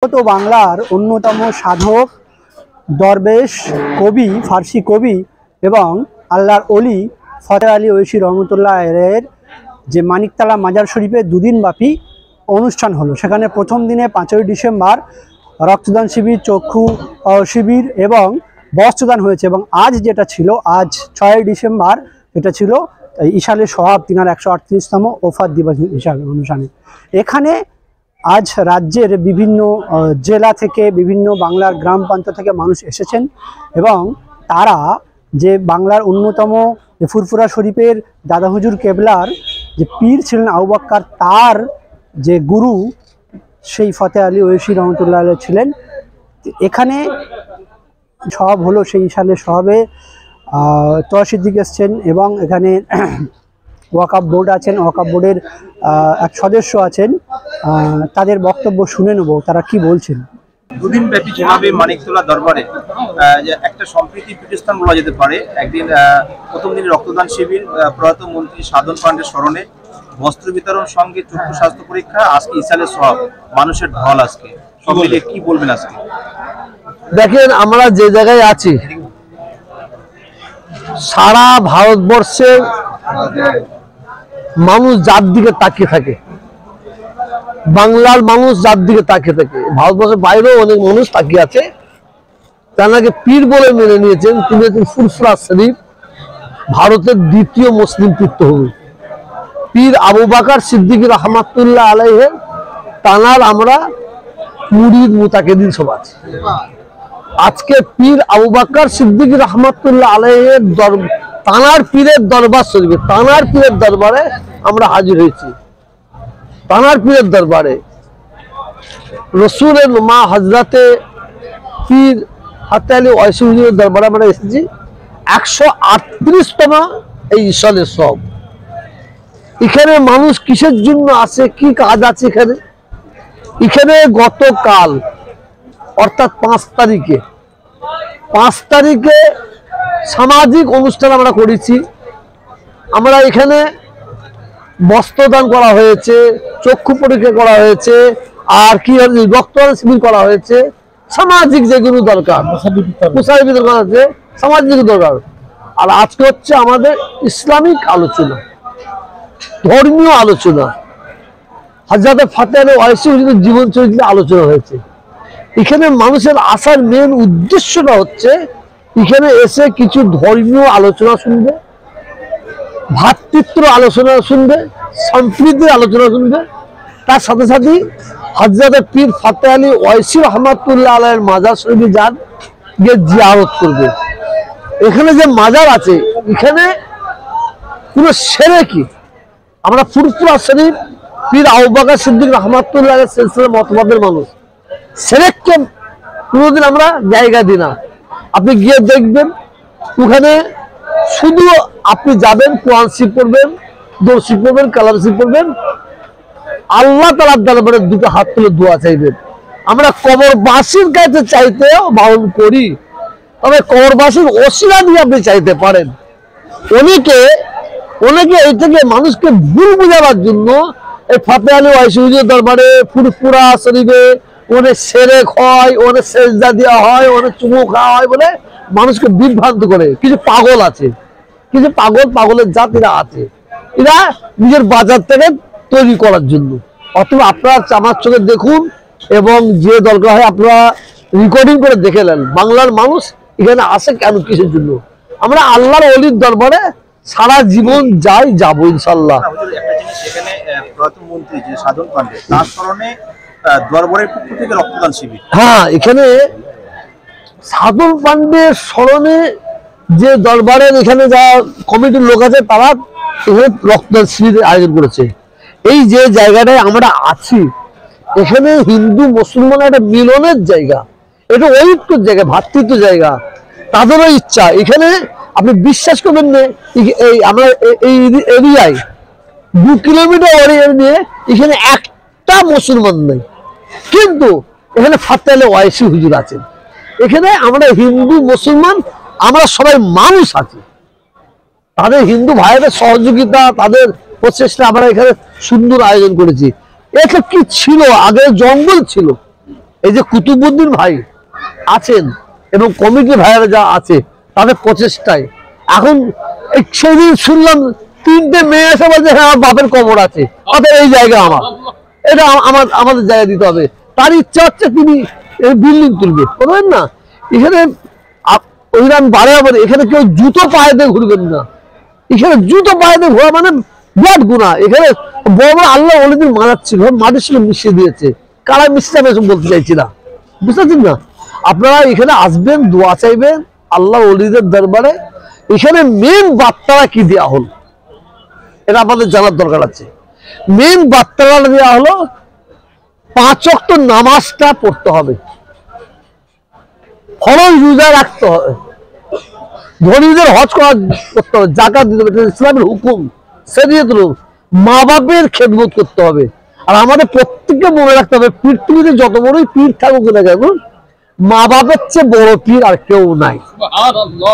তো বাংলার অন্যতম সাধক, দরবেশ, কবি, ফার্সি কবি এবং আল্লাহর অলি ফতেহ আলী ঐশী রহমতুল্লাহ এর যে মানিকতলা মাজার শরীফে দুদিনব্যাপী অনুষ্ঠান হলো। সেখানে প্রথম দিনে 5ই ডিসেম্বর রক্তদান শিবির, চক্ষু শিবির এবং বস্ত্রদান হয়েছে। এবং আজ যেটা ছিল, আজ 6ই ডিসেম্বর, এটা ছিল ইশালে সোহাব তিনার 138তম ওফাত দিবস হিসাবে অনুষ্ঠানে। এখানে আজ রাজ্যের বিভিন্ন জেলা থেকে, বিভিন্ন বাংলার গ্রাম প্রান্ত থেকে মানুষ এসেছেন এবং তারা যে বাংলার অন্যতম ফুরফুরা শরীফের দাদা হুজুর কেবলার যে পীর ছিলেন আবু বক্কর, তার যে গুরু সেই ফতেহ আলী ঐশী রহমতুল্লাহ ছিলেন। এখানে সব হলো, সেই সালে সবে তহসিদ্দিক এসছেন এবং এখানে ওয়াকাফ বোর্ড আছেন, ওয়াকাফ বোর্ডের এক সদস্য আছেন। তাদের বক্তব্য শুনে নেব তারা কি বলছেন। দুদিন ব্যাপী যেভাবে মানিকতলা দরবারে একটা সম্প্রীতি পীঠস্থান বলা যেতে পারে। একদিন প্রথম দিন রক্তদান শিবির, প্রয়াত মন্ত্রী সাধন পান্ডের স্মরণে বস্ত্র বিতরণ, সঙ্গে চক্ষু স্বাস্থ্য পরীক্ষা, আজকে ইসালে সব মানুষের ঢল। আজকে সব মিলিয়ে কি বলবেন? আজকে দেখেন, আমরা যে জায়গায় আছি, সারা ভারতবর্ষের মানুষ যার দিকে তাকিয়ে থাকে, বাংলার মানুষ যার দিকে তাকিয়ে থাকে, ভারতবর্ষের বাইরেও অনেক মানুষ তাকিয়ে আছে। তাকে পীর বলে মেনে নিয়েছেন। তিনি হচ্ছেন ফুরফুরা শরীফ, ভারতের দ্বিতীয় মুসলিম তীর্থভূমি। পীর আবু বকর সিদ্দিক রহমাতুল্লাহ আলাইহি, তানার আমরা মুরিদ মুতাকিদিন সব আছে। আজকে পীর আবু বকর সিদ্দিক রহমাতুল্লাহ আলাইহির তানার পীরের দরবার শরীফে, তানার পীরের দরবারে আমরা হাজির হয়েছি। তানার পীরের দরবারে রসুলের মা হজরতে পীর ফতেহ আলী ঐশী হুজুরের দরবারে আমরা এসেছি। 138তম এই ইশালে সব। এখানে মানুষ কিসের জন্য আসে, কি কাজ আছে এখানে? এখানে গতকাল অর্থাৎ 5 তারিখে সামাজিক অনুষ্ঠান আমরা করেছি। আমরা এখানে বস্ত্রদান করা হয়েছে, চক্ষু পরীক্ষা করা হয়েছে, আর কি রক্তদান শিবির করা হয়েছে। সামাজিক যেগুলো দরকার, মুসাফির বিতরণ করা হয়েছে, সামাজিক দরকার। আর আজকে হচ্ছে আমাদের ইসলামিক আলোচনা, ধর্মীয় আলোচনা। হযরত ফতেহ আলী ঐশী হুজুরের জীবন চরিত্রে আলোচনা হয়েছে। এখানে মানুষের আসার মেন উদ্দেশ্যটা হচ্ছে এখানে এসে কিছু ধর্মীয় আলোচনা শুনবে, ভ্রাতৃত্ব আলোচনা শুনবে, সম্প্রীতির আলোচনা শুনবে। তার সাথে সাথে হযরত পীর ফতেহ আলী ঐশী রহমাতুল্লাহ আলাইহির মাজার শরীফে যান, গিয়ে জিয়ারত করবে। এখানে যে মাজার আছে, এখানে পুরো শিরকি, আমরা ফুরফুরা শরীফ পীর আবু বকর সিদ্দিক রহমাতুল্লাহ আলাইহির সিলসিলার মতবাদের মানুষ, শিরককে কোনোদিন আমরা জায়গা দিই না। আপনি গিয়ে দেখবেন, ওখানে শুধু আপনি যাবেন, কোরআন শরীফ পড়বেন, দরুদ শরীফ পড়বেন, কালাম শরীফ পড়বেন, আল্লাহ তাআলার দরবারে দুটো হাত তুলে দোয়া চাইবেন। আমরা কবরবাসীর কাছে চাইতেও বারণ করি, তবে কবরবাসীর ওসিলা দিয়ে আপনি চাইতে পারেন। অনেকে এই থেকে মানুষকে ভুল বোঝাবার জন্য এই ফতেহ আলী ঐশী হুজুরের দরবারে ফুরফুরা শরীফে ওনে সেরেক হয়, ওনে সেজদা দেওয়া হয়, ওনে চুমু খাওয়া হয় বলে মানুষকে বিভ্রান্ত করে। কিছু পাগল আছে, কিছু পাগলের জাতিরা আছে, এরা নিজের বাজার থেকে তৈরি করার জন্য। অথবা আপনারা আমার চোখে দেখুন এবং যে দরকার হয় আপনারা রেকর্ডিং করে দেখে নেন, বাংলার মানুষ এখানে আসে কেন, কিসের জন্য। আমরা আল্লাহর ওলির দরবারে সারা জীবন যাবো ইনশাল্লাহ। এখানে প্রয়াত মন্ত্রী যে সাধন পান্ডে, তার স্মরণে দরবারের পক্ষ থেকে রক্তদান শিবির। হ্যাঁ, এখানে সাধন পান্ডের স্মরণে যে দরবারের এখানে যা কমিটির লোক আছে, তারা এখানে রক্তদান শিবিরের আয়োজন করেছে। এই যে জায়গাটায় আমরা আছি, এখানে হিন্দু মুসলমান একটা মিলনের জায়গা, এটা ঐক্যের জায়গা, ভ্রাতৃত্ব জায়গা। তাদেরও ইচ্ছা, এখানে আপনি বিশ্বাস করবেন না, এই আমরা এই এরিয়ায় 2 কিলোমিটার এরিয়া নিয়ে এখানে একটা মুসলমান নেই, কিন্তু এখানে ফতেহ আলী ঐশী হুজুর আছেন। এখানে আমরা হিন্দু মুসলমান আমরা সবাই মানুষ আছি। তাদের হিন্দু ভাইদের সহযোগিতা, তাদের প্রচেষ্টা আমরা এখানে সুন্দর আয়োজন করেছি। এটা কি ছিল, আগে জঙ্গল ছিল, এই যে কুতুবউদ্দিন ভাই আছেন এবং কমিটি ভাইয়েরা যা আছে তাদের প্রচেষ্টায় এখন সেদিন শুনলাম 3টে মেয়ে এসে বলছে হ্যাঁ আমার বাপের কবর আছে, অতএব এই জায়গা আমার, এটা আমাদের জায়গা দিতে হবে। তার ইচ্ছা হচ্ছে তিনি বিল্ডিং তুলবে, বলবেন না এখানে ওইরাম বারে আবার এখানে কেউ জুতো পায়ে দিয়ে ঘুরবেন না, এখানে জুতো পায়ে দিয়ে ঘোরা মানে বিরাট গুনাহ। এখানে বড় বড় আল্লাহ ওলিদের মাজার ছিল, মাটির সঙ্গে মিশিয়ে দিয়েছে, কারা মিশিয়ে আমি বলতে চাইছি না, বুঝতে পারছেন না? আপনারা এখানে আসবেন, দোয়া চাইবেন আল্লাহ ওলিদের দরবারে। এখানে মেন বার্তাটা কি দেওয়া হলো এটা আমাদের জানার দরকার আছে। মেন বার্তাটা দেওয়া হলো 5 ওয়াক্ত নামাজটা পড়তে হবে, ফরজ রোজা রাখতে হবে, ধনীদের হজ করতে হবে, যাকাত দিতে হবে, ইসলামের হুকুম, শরীয়তের মা বাপের খেদমত করতে হবে। আর আমাদের প্রত্যেককে মনে রাখতে হবে পৃথিবীতে যত বড়ই পীর থাকুক না কেন, মা বাপের চেয়ে বড় পীর আর কেউ নাই,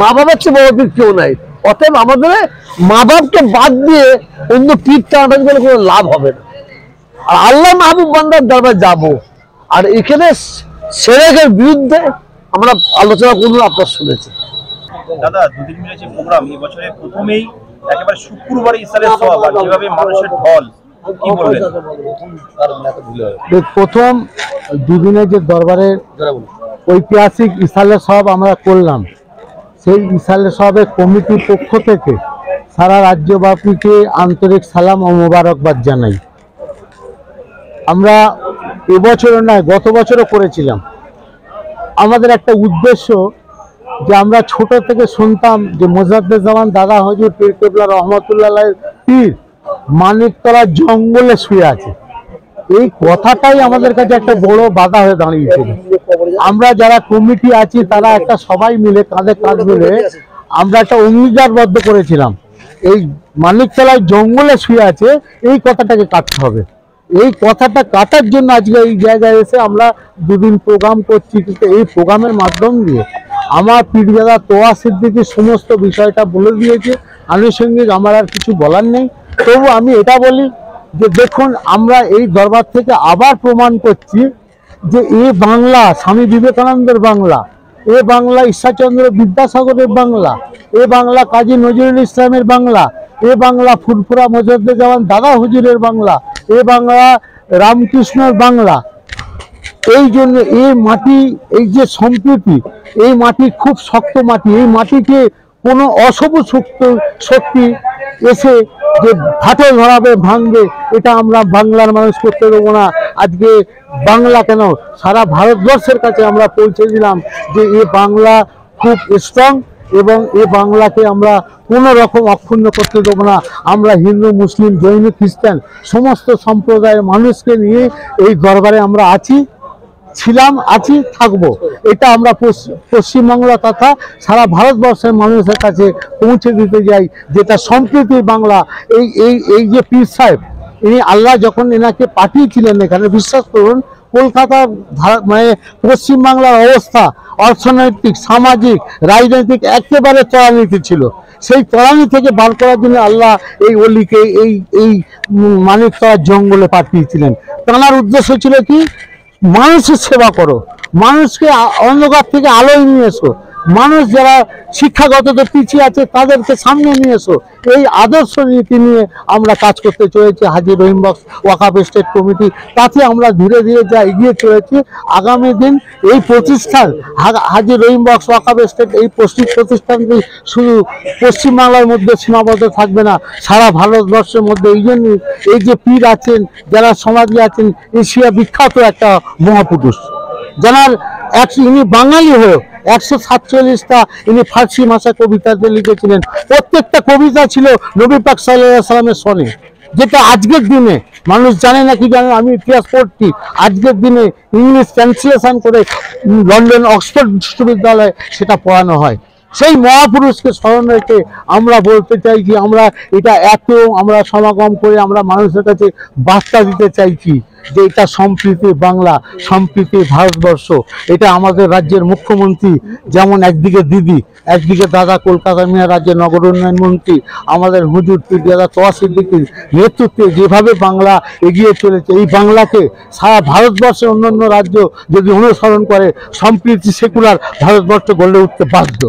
মা বাপের চেয়ে বড় পীর কেউ নাই। অতএব আমাদের মা বাপকে বাদ দিয়ে অন্য পীর টানাটানি করে কোনো লাভ হবে না। আর আল্লাহ মাহবুব বান্দার দরবারে যাব, আর এখানে শিরকের বিরুদ্ধে আমরা আলোচনা করব, আপনারা শুনেছেন। দাদা, দুদিন মিলে যে প্রোগ্রাম এই বছরে প্রথমেই একেবারে শুক্রবারে ইসলামের সওয়াব আর যেভাবে মানুষের ঢল, কি বলবেন? প্রথম দুদিনের যে দরবারের ঐতিহাসিক ইসালের সওয়াব আমরা করলাম, সেই ইসালের সওয়াবের কমিটির পক্ষ থেকে সারা রাজ্যব্যাপীকে আন্তরিক সালাম ও মোবারকবাদ জানাই। আমরা এবছরও নয় গত বছরও করেছিলাম। আমাদের একটা উদ্দেশ্য যে আমরা ছোট থেকে শুনতাম যে মোজাদ্দেজামান দাদা হুজুর পীর কেবলা রহমতুল্লাহ পীর মানিকতলা জঙ্গলে শুয়ে আছে, এই কথাটাই আমাদের কাছে একটা বড় বাধা হয়ে দাঁড়িয়েছিল। আমরা যারা কমিটি আছি তারা একটা সবাই মিলে কাঁধে কাঁধ মিলে আমরা একটা অঙ্গীকারবদ্ধ করেছিলাম, এই মানিকতলায় জঙ্গলে শুয়ে আছে এই কথাটাকে কাটতে হবে। এই কথাটা কাটার জন্য আজকে এই জায়গায় এসে আমরা দুদিন প্রোগ্রাম করছি। কিন্তু এই প্রোগ্রামের মাধ্যম দিয়ে আমার পীরজাদা তোয়া সিদ্দিকী সমস্ত বিষয়টা বলে দিয়েছে, আনুষঙ্গিক আমার আর কিছু বলার নেই। তবু আমি এটা বলি যে দেখুন, আমরা এই দরবার থেকে আবার প্রমাণ করছি যে এ বাংলা স্বামী বিবেকানন্দের বাংলা, এ বাংলা ঈশ্বরচন্দ্র বিদ্যাসাগরের বাংলা, এ বাংলা কাজী নজরুল ইসলামের বাংলা, এ বাংলা ফুরফুরা মোজাদ্দেজামান দাদা হুজুরের বাংলা, এ বাংলা রামকৃষ্ণের বাংলা। এই জন্য এই মাটি, এই যে সম্প্রীতি, এই মাটি খুব শক্ত মাটি। এই মাটিকে কোনো অশুভ শক্তি এসে যে ফাটল ধরাবে, ভাঙবে, এটা আমরা বাংলার মানুষ করতে দেবো না। আজকে বাংলা কেন, সারা ভারতবর্ষের কাছে আমরা পৌঁছে দিলাম যে এ বাংলা খুব স্ট্রং এবং এ বাংলাকে আমরা কোনো রকম অক্ষুণ্ণ করতে দেবো না। আমরা হিন্দু, মুসলিম, জৈন, খ্রিস্টান সমস্ত সম্প্রদায়ের মানুষকে নিয়ে এই দরবারে আমরা আছি, ছিলাম, আছি, থাকবো। এটা আমরা পশ্চিমবাংলা তথা সারা ভারতবর্ষের মানুষের কাছে পৌঁছে দিতে যাই, যেটা সম্প্রীতির বাংলা। এই এই এই যে পীর সাহেব, ইনি আল্লাহ যখন এনাকে পাঠিয়েছিলেন এখানে, বিশ্বাস করুন কলকাতার মানে পশ্চিমবাংলার অবস্থা অর্থনৈতিক, সামাজিক, রাজনৈতিক একেবারে তলানিতে ছিল। সেই তলানি থেকে বার করার জন্য আল্লাহ এই অলিকে এই এই মানিকতলা জঙ্গলে পাঠিয়েছিলেন। তাঁর উদ্দেশ্য ছিল কি, মানুষের সেবা করো, মানুষকে অন্ধকার থেকে আলোয় নিয়ে এসো, মানুষ যারা শিক্ষাগততে পিছিয়ে আছে তাদেরকে সামনে নিয়ে এসো। এই আদর্শ নীতি নিয়ে আমরা কাজ করতে চলেছি। হাজী রহিম বক্স ওয়াকাফ স্টেট কমিটি, তাতে আমরা ধীরে ধীরে যা এগিয়ে চলেছি। আগামী দিন এই প্রতিষ্ঠান হাজী রহিম বক্স ওয়াকাফ স্টেট এই প্রতিষ্ঠানটি শুধু পশ্চিমবাংলার মধ্যে সীমাবদ্ধ থাকবে না, সারা ভারতবর্ষের মধ্যে। এই জন্য এই যে পীর আছেন, যারা সমাজে আছেন, এশিয়া বিখ্যাত একটা মহাপুরুষ, যার ইনি বাঙালি হয়েও 147টা ইনি ফার্সি ভাষা কবিতাতে লিখেছিলেন। প্রত্যেকটা কবিতা ছিল নবী পাক সাল্লাল্লাহু আলাইহি সাল্লামের সনে, যেটা আজকের দিনে মানুষ জানে না কি জানে, আমি ইতিহাস পড়ছি, আজকের দিনে ইংলিশ ট্রান্সলেশন করে লন্ডন অক্সফোর্ড বিশ্ববিদ্যালয়ে সেটা পড়ানো হয়। সেই মহাপুরুষকে স্মরণ রেখে আমরা বলতে চাই যে আমরা এটা এত আমরা সমাগম করে আমরা মানুষের কাছে বার্তা দিতে চাইছি যে এটা সম্প্রীতি বাংলা, সম্প্রীতি ভারতবর্ষ। এটা আমাদের রাজ্যের মুখ্যমন্ত্রী যেমন একদিকে দিদি, একদিকে দাদা কলকাতা মিয়া রাজ্যের নগর উন্নয়ন মন্ত্রী, আমাদের হুজুর পীরজাদা তোয়া সিদ্দিকীর নেতৃত্বে যেভাবে বাংলা এগিয়ে চলেছে, এই বাংলাকে সারা ভারতবর্ষের অন্যান্য রাজ্য যদি অনুসরণ করে সম্প্রীতি সেকুলার ভারতবর্ষ গড়ে উঠতে বাধ্য।